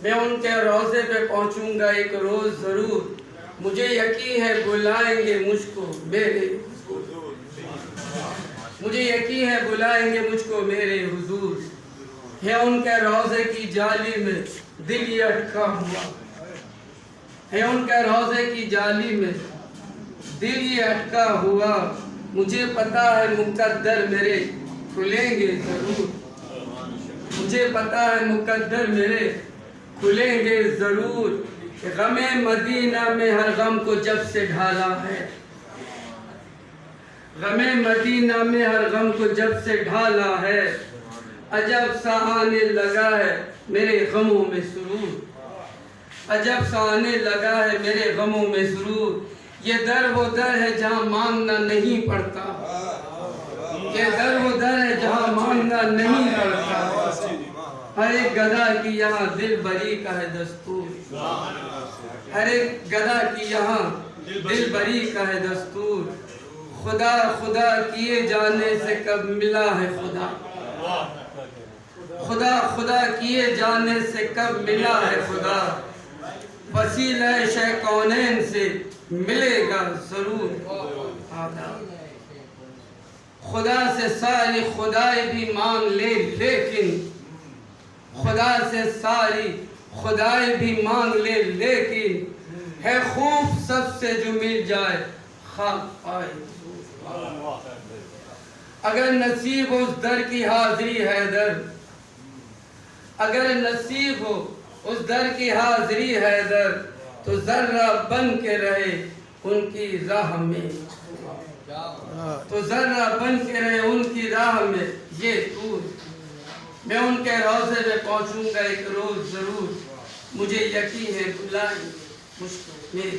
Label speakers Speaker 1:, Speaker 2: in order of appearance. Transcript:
Speaker 1: میں ان کے روضے پہ پہنچوں گا ایک روز ضرور، مجھے یقین ہے بلائیں گے مجھ کو میرے حضور، مجھے یقین ہے بلائیں گے مجھ کو میرے حضور، ہے ان کے روضے کی جالی میں دل یہ اٹکا ہوا، ہے ان کے روضے کی جالی میں دل یہ اٹکا ہوا، مجھے پتا ہے مقدر میرے کھلیں گے ضرور، مجھے پتا ہے مقدر میرے کھلیں گے ضرور، غم مدینہ میں ہر غم کو جب سے ڈھالا ہے، غم مدینہ میں ہر غم کو جب سے ڈھالا ہے، عجب سا آنے لگا ہے میرے غموں میں سرور، عجب سا آنے لگا ہے میرے غموں میں سرور، یہ در وہ در ہے جہاں مانگنا نہیں پڑتا، یہ در وہ در ہے جہاں مانگنا نہیں پڑتا، ہر ایک گدھا کی یہاں دل بری کا ہے دستور، ہر ایک گدھا کی یہاں دل بری کا ہے دستور، خدا خدا کیے جانے سے کب ملا ہے خدا، خدا خدا کیے جانے سے کب ملا ہے خدا، وسیلہ شہ کونین سے ملے گا ضرور، خدا سے ساری خدائی بھی مانگ لے لیکن، خدا سے ساری خدائی بھی مانگ لے لیکن، ہے خوف سب سے جو مل جائے خاک پائے حضور، اگر نصیب ہو اس در کی حاضری حیدر، اگر نصیب ہو اس در کی حاضری حیدر، تو ذرہ بن کے رہے ان کی راہ میں، تو ذرہ بن کے رہے ان کی راہ میں یہ طور، میں ان کے روضے میں پہنچوں گا ایک روز ضرور، مجھے یقین ہے بلائیں مجھ کو میرے